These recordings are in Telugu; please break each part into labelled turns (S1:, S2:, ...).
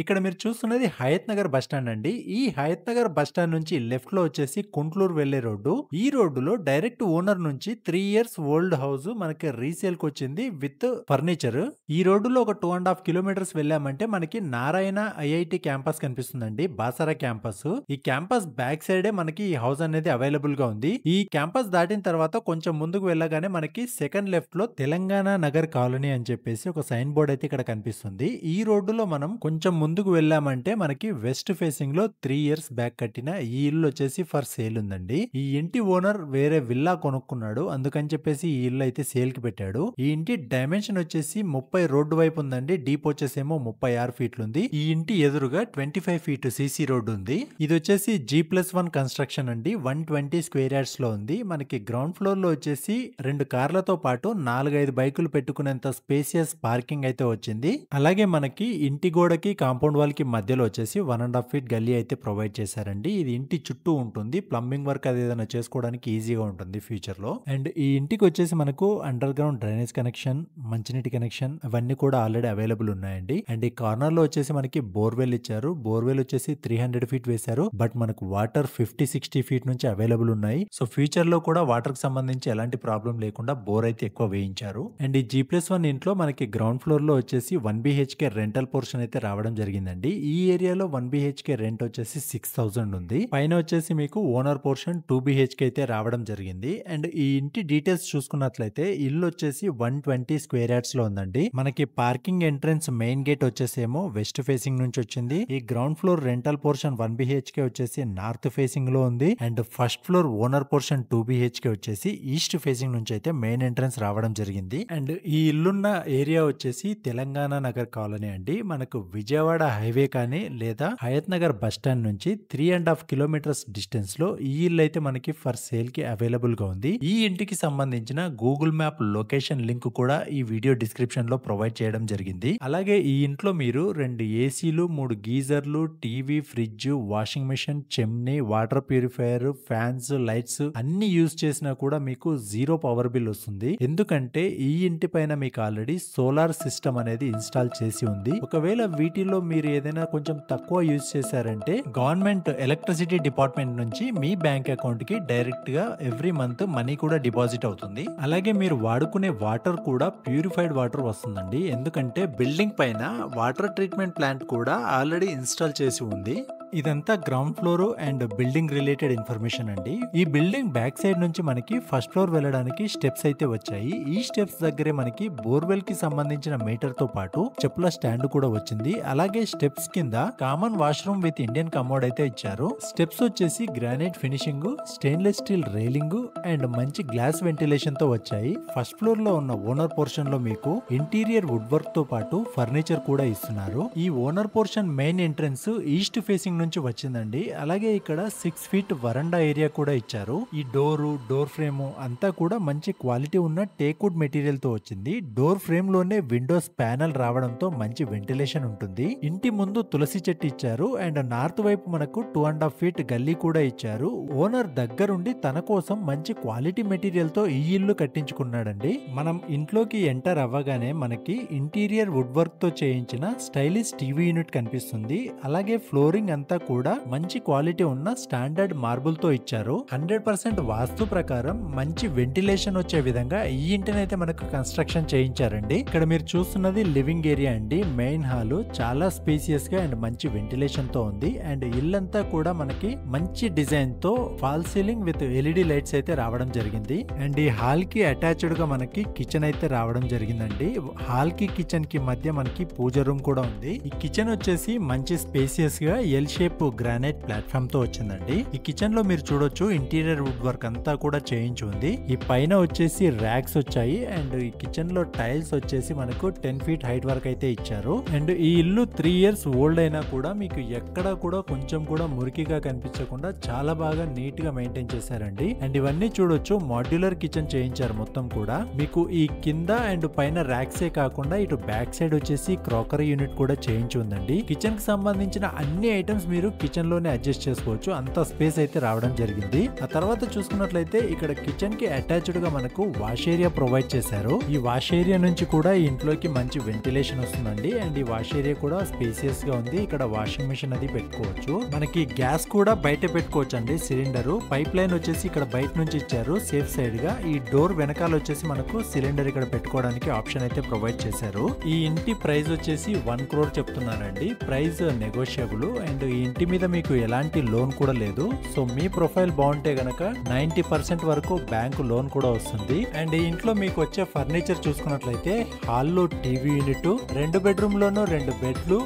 S1: ఇక్కడ మీరు చూస్తున్నది హయత్ నగర్ బస్ స్టాండ్ అండి. ఈ హయత్ నగర్ బస్ స్టాండ్ నుంచి లెఫ్ట్‌లో వచ్చేసి కుంట్లూరు వెళ్ళే రోడ్డు. ఈ రోడ్డులో డైరెక్ట్ ఓనర్ నుంచి 3 ఇయర్స్ ఓల్డ్ హౌస్ మనకి రీసేల్‌కొచ్చింది విత్ ఫర్నిచర్. ఈ రోడ్డులో ఒక 2½ కిలోమీటర్స్ వెళ్ళామంటే మనకి నారాయణ ఐఐటీ క్యాంపస్ కనిపిస్తుందండి. బాసరా క్యాంపస్. ఈ క్యాంపస్ బ్యాక్ సైడే మనకి ఈ హౌస్ అనేది అవైలబుల్‌గా ఉంది. ఈ క్యాంపస్ దాటిన తర్వాత కొంచెం ముందుకు వెళ్ళగానే మనకి సెకండ్ లెఫ్ట్‌లో తెలంగాణ నగర్ కాలనీ అని చెప్పేసి ఒక సైన్ బోర్డ్ అయితే ఇక్కడ కనిపిస్తుంది. ఈ రోడ్డులో మనం కొంచెం ముందుకు వెళ్ళామంటే మనకి వెస్ట్ ఫేసింగ్ లో 3 ఇయర్స్ బ్యాక్ కట్టిన ఈ ఇల్లు వచ్చేసి ఫర్ సేల్ ఉందండి. ఈ ఇంటి ఓనర్ వేరే విల్లా కొనుక్కున్నాడు. అందుకని చెప్పేసి ఈ ఇల్లు అయితే సేల్ కి పెట్టాడు. ఈ ఇంటి డైమెన్షన్ వచ్చేసి 30 రోడ్డు వైపు ఉందండి. డీప్ వచ్చేసేమో 36 ఫీట్లు ఉంది. ఈ ఇంటి ఎదురుగా 25 ఫీట్ సిసి రోడ్డు ఉంది. ఇది వచ్చేసి G+1 కన్స్ట్రక్షన్ అండి. 120 స్క్వేర్ యార్డ్స్ లో ఉంది. మనకి గ్రౌండ్ ఫ్లోర్ లో వచ్చేసి 2 కార్లతో పాటు 4-5 బైకులు పెట్టుకునేంత స్పేసియస్ పార్కింగ్ అయితే వచ్చింది. అలాగే మనకి ఇంటి గోడకి కాంపౌండ్ వాల్ కి మధ్యలో వచ్చేసి 1½ ఫీట్ గల్లీ అయితే ప్రొవైడ్ చేశారండి. ఇది ఇంటి చుట్టూ ఉంటుంది. ప్లంబింగ్ వర్క్ అది ఏదైనా చేసుకోవడానికి ఈజీగా ఉంటుంది ఫ్యూచర్ లో. అండ్ ఈ ఇంటికి వచ్చేసి మనకు అండర్ గ్రౌండ్ డ్రైనేజ్ కనెక్షన్, మంచినీటి కనెక్షన్ అవన్నీ కూడా ఆల్రెడీ అవైలబుల్ ఉన్నాయండి. అండ్ ఈ కార్నర్ లో వచ్చేసి మనకి బోర్వెల్ ఇచ్చారు. బోర్వెల్ వచ్చేసి 300 ఫీట్ వేశారు. బట్ మనకు వాటర్ 50-60 ఫీట్ నుంచి అవైలబుల్ ఉన్నాయి. సో ఫ్యూచర్ లో కూడా వాటర్ కి సంబంధించి ఎలాంటి ప్రాబ్లం లేకుండా బోర్ అయితే ఎక్కువ వేయించారు. అండ్ ఈ G+1 ఇంట్లో మనకి గ్రౌండ్ ఫ్లోర్ లో వచ్చేసి 1 BHK రెంటల్ పోర్షన్ అయితే రావడం జరిగిందండి. ఈ ఏరియాలో 1 BHK రెంట్ వచ్చేసి 6000 ఉంది. పైన వచ్చేసి మీకు ఓనర్ పోర్షన్ 2 BHK అయితే రావడం జరిగింది. అండ్ ఈ ఇంటి డీటెయిల్స్ చూసుకున్నట్లయితే ఇల్లు వచ్చేసి 120 స్క్వేర్ యార్డ్స్ లో ఉందండి. మనకి పార్కింగ్ ఎంట్రన్స్ మెయిన్ గేట్ వచ్చేసేమో వెస్ట్ ఫేసింగ్ నుంచి వచ్చింది. ఈ ground floor rental portion 1 BHK వచ్చేసి నార్త్ ఫేసింగ్ లో ఉంది. And first floor owner portion 2 BHK వచ్చేసి ఈస్ట్ ఫేసింగ్ నుంచి అయితే మెయిన్ ఎంట్రన్స్ రావడం జరిగింది. అండ్ ఈ ఇల్లున్న ఏరియా వచ్చేసి తెలంగాణ నగర్ కాలనీ అండి. మనకు విజయవాడ హైవే కానీ లేదా హయత్ నగర్ బస్ స్టాండ్ నుంచి 3½ కిలోమీటర్స్ డిస్టెన్స్ లో ఈ ఇల్లు అయితే మనకి ఫర్ సేల్ కి అవైలబుల్ గా ఉంది. ఈ ఇంటికి సంబంధించిన గూగుల్ మ్యాప్ లొకేషన్ లింక్ కూడా ఈ వీడియో డిస్క్రిప్షన్ లో ప్రొవైడ్ చేయడం జరిగింది. అలాగే ఈ ఇంట్లో మీరు 2 ఏసీలు, 3 గీజర్లు, TV, fridge, washing machine, chimney, water purifier, fans, lights అన్ని యూజ్ చేసినా కూడా మీకు 0 పవర్ బిల్ వస్తుంది. ఎందుకంటే ఈ ఇంటి పైన మీకు ఆల్రెడీ సోలార్ సిస్టమ్ అనేది ఇన్స్టాల్ చేసి ఉంది. ఒకవేళ వీటిలో మీరు ఏదైనా కొంచెం తక్కువ యూజ్ చేశారంటే గవర్నమెంట్ ఎలక్ట్రిసిటీ డిపార్ట్మెంట్ నుంచి మీ బ్యాంక్ అకౌంట్ కి డైరెక్ట్ గా ఎవ్రీ మంత్ మనీ కూడా డిపాజిట్ అవుతుంది. అలాగే మీరు వాడుకునే వాటర్ కూడా ప్యూరిఫైడ్ వాటర్ వస్తుందండి. ఎందుకంటే బిల్డింగ్ పైన వాటర్ ట్రీట్మెంట్ ప్లాంట్ కూడా ఆల్రెడీ ఇన్స్టాల్ చేసి ఉంది. ఇదంతా ground floor and building related information అండి. ఈ బిల్డింగ్ బ్యాక్ సైడ్ నుంచి మనకి ఫస్ట్ ఫ్లోర్ వెళ్ళడానికి స్టెప్స్ అయితే వచ్చాయి. ఈ స్టెప్స్ దగ్గరే మనకి బోర్వెల్ కి సంబంధించిన మీటర్ తో పాటు చెప్పుల స్టాండ్ కూడా వచ్చింది. అలాగే స్టెప్స్ కింద common washroom with Indian commode అయితే ఇచ్చారు. స్టెప్స్ వచ్చేసి granite finishing, stainless steel railing and మంచి గ్లాస్ వెంటిలేషన్ తో వచ్చాయి. ఫస్ట్ ఫ్లోర్ లో ఉన్న ఓనర్ పోర్షన్ లో మీకు ఇంటీరియర్ వుడ్ వర్క్ తో పాటు ఫర్నిచర్ కూడా ఇస్తున్నారు. ఈ owner portion main entrance east facing నుంచి వచ్చిందండి. అలాగే ఇక్కడ 6 ఫీట్ వరండా ఏరియా కూడా ఇచ్చారు. ఈ డోర్ ఫ్రేమ్ అంతా కూడా మంచి క్వాలిటీ ఉన్న టేక్వుడ్ మెటీరియల్ తో వచ్చింది. డోర్ ఫ్రేమ్ లోనే విండోస్ ప్యానల్ రావడంతో మంచి వెంటిలేషన్ ఉంటుంది. ఇంటి ముందు తులసి చెట్టు ఇచ్చారు. అండ్ నార్త్ వైపు మనకు 2½ ఫీట్ గల్లీ కూడా ఇచ్చారు. ఓనర్ దగ్గరుండి తన కోసం మంచి క్వాలిటీ మెటీరియల్ తో ఈ ఇల్లు కట్టించుకున్నాడండి. మనం ఇంట్లోకి ఎంటర్ అవ్వగానే మనకి ఇంటీరియర్ వుడ్ వర్క్ తో చేయించిన స్టైలిష్ టీవీ యూనిట్ కనిపిస్తుంది. అలాగే ఫ్లోరింగ్ అంతా కూడా మంచి క్వాలిటీ ఉన్న స్టాండర్డ్ మార్బుల్ తో ఇచ్చారు. 100% వాస్తు ప్రకారం మంచి వెంటిలేషన్ వచ్చే విధంగా ఈ ఇంటిని అయితే మనకు కన్స్ట్రక్షన్ చేయించారండి. ఇక్కడ మీరు చూస్తున్నది లివింగ్ ఏరియా అండి. మెయిన్ హాల్ చాలా స్పేసియస్ గా అండ్ మంచి వెంటిలేషన్ తో ఉంది. అండ్ ఇల్లంతా కూడా మనకి మంచి డిజైన్ తో fall ceiling with LED lights అయితే రావడం జరిగింది. అండ్ ఈ హాల్ కి అటాచ్డ్ గా మనకి కిచెన్ అయితే రావడం జరిగిందండి. హాల్ కి కిచెన్ కి మధ్య మనకి పూజ రూమ్ కూడా ఉంది. ఈ కిచెన్ వచ్చేసి మంచి స్పేసియస్ గా ఎల్ షేప్ గ్రానైట్ ప్లాట్ఫామ్ తో వచ్చిందండి. ఈ కిచెన్ లో మీరు చూడొచ్చు ఇంటీరియర్ వుడ్ వర్క్ అంతా కూడా చేయించి ఉంది. ఈ పైన వచ్చేసి ర్యాక్స్ వచ్చాయి. అండ్ ఈ కిచెన్ లో టైల్స్ వచ్చేసి మనకు 10 ఫీట్ హైట్ వరకు అయితే ఇచ్చారు. అండ్ ఈ ఇల్లు 3 ఇయర్స్ ఓల్డ్ అయినా కూడా మీకు ఎక్కడ కూడా కొంచెం కూడా మురికిగా కనిపించకుండా చాలా బాగా నీట్ గా మెయింటైన్ చేశారండి. అండ్ ఇవన్నీ చూడొచ్చు మాడ్యులర్ కిచెన్ చేయించారు మొత్తం కూడా. మీకు ఈ కింద అండ్ పైన ర్యాక్సే కాకుండా ఇటు బ్యాక్ సైడ్ వచ్చేసి క్రాకరీ యూనిట్ కూడా చేయించి ఉందండి. కిచెన్ కి సంబంధించిన అన్ని ఐటమ్స్ మీరు కిచెన్ లోనే అడ్జస్ట్ చేసుకోవచ్చు. అంత స్పేస్ అయితే రావడం జరిగింది. ఆ తర్వాత చూసుకున్నట్లయితే ఇక్కడ కిచెన్ కి అటాచ్డ్ గా మనకు వాష్ ఏరియా ప్రొవైడ్ చేశారు. ఈ వాష్ ఏరియా నుంచి కూడా ఈ ఇంట్లోకి మంచి వెంటిలేషన్ వస్తుందండి. అండ్ ఈ వాష్ ఏరియా కూడా స్పేసియస్ గా ఉంది. ఇక్కడ వాషింగ్ మిషన్ అది పెట్టుకోవచ్చు. మనకి గ్యాస్ కూడా బయట పెట్టుకోవచ్చు అండి. సిలిండర్ పైప్ లైన్ వచ్చేసి ఇక్కడ బయట నుంచి ఇచ్చారు సేఫ్ సైడ్ గా. ఈ డోర్ వెనకాల వచ్చేసి మనకు సిలిండర్ ఇక్కడ పెట్టుకోవడానికి ఆప్షన్ అయితే ప్రొవైడ్ చేశారు. ఈ ఇంటి ప్రైస్ వచ్చేసి 1 crore చెప్తున్నారండి. Price negotiable. అండ్ ఈ ఇంటి మీద మీకు ఎలాంటి లోన్ కూడా లేదు. సో మీ ప్రొఫైల్ బాగుంటే గనక 90% వరకు బ్యాంకు లోన్ కూడా వస్తుంది. అండ్ ఈ ఇంట్లో మీకు వచ్చే ఫర్నిచర్ చూసుకున్నట్లయితే హాల్లో టీవీ యూనిట్, 2 బెడ్రూమ్ లోను 2 బెడ్లు,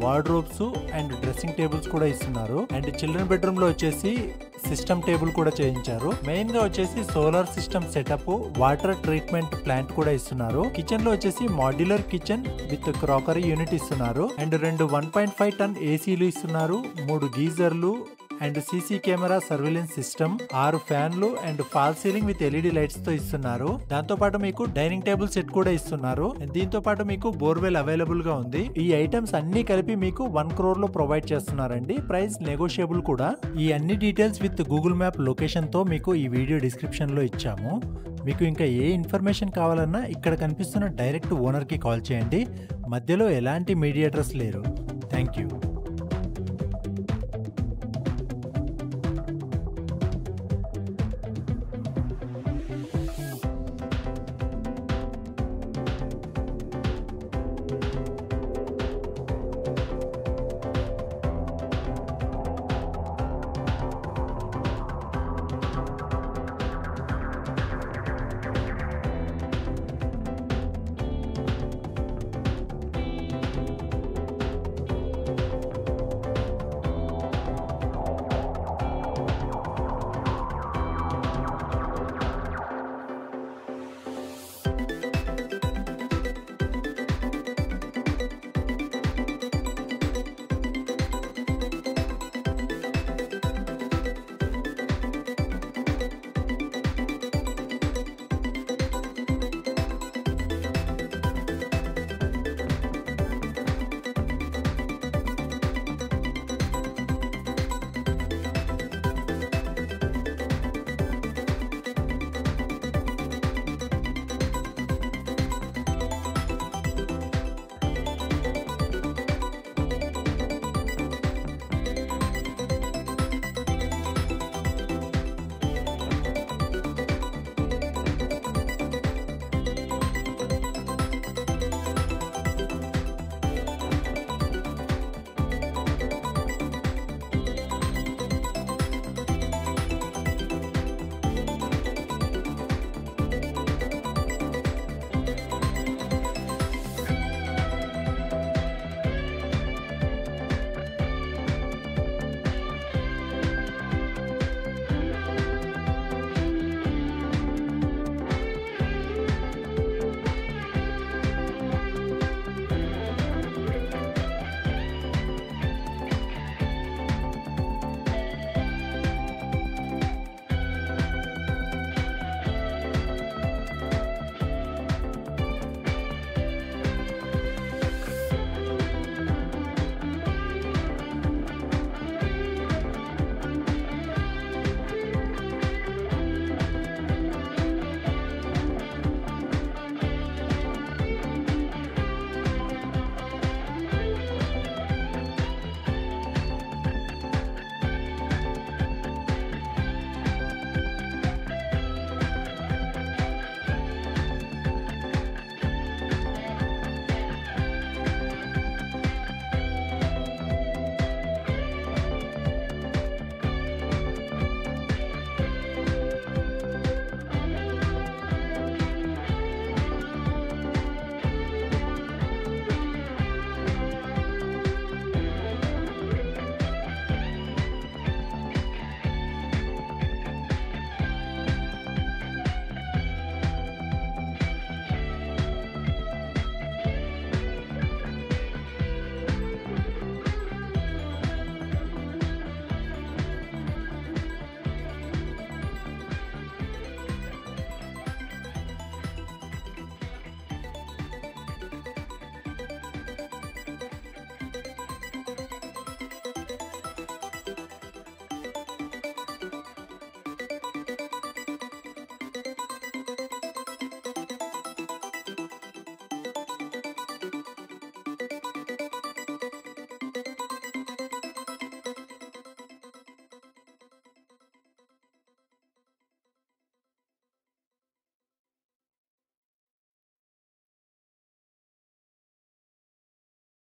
S1: వార్డ్రోబ్స్ అండ్ డ్రెస్సింగ్ టేబుల్స్ కూడా ఇస్తున్నారు. అండ్ చిల్డ్రన్ బెడ్రూమ్ లో వచ్చేసి సిస్టమ్ టేబుల్ కూడా చేయించారు. మెయిన్ గా వచ్చేసి solar system setup, water treatment plant కూడా ఇస్తున్నారు. కిచెన్ లో వచ్చేసి modular kitchen with crockery unit ఇస్తున్నారు. అండ్ 2 1.5 ton ఏసీలు ఇస్తున్నారు, 3 గీజర్లు and CC camera surveillance system, 6 ఫ్యాన్లు and fall ceiling with LED lights తో ఇస్తున్నారు. దాంతో పాటు మీకు డైనింగ్ టేబుల్ సెట్ కూడా ఇస్తున్నారు. దీంతో పాటు మీకు బోర్వెల్ అవైలబుల్ గా ఉంది. ఈ ఐటమ్స్ అన్ని కలిపి మీకు 1 crore లో ప్రొవైడ్ చేస్తున్నారండి. ప్రైస్ నెగోషియబుల్ కూడా. ఈ అన్ని details with Google map location తో మీకు ఈ వీడియో డిస్క్రిప్షన్ లో ఇచ్చాము. మీకు ఇంకా ఏ ఇన్ఫర్మేషన్ కావాలన్నా ఇక్కడ కనిపిస్తున్న డైరెక్ట్ ఓనర్ కి కాల్ చేయండి. మధ్యలో ఎలాంటి మీడియేటర్స్ లేరు. Thank you.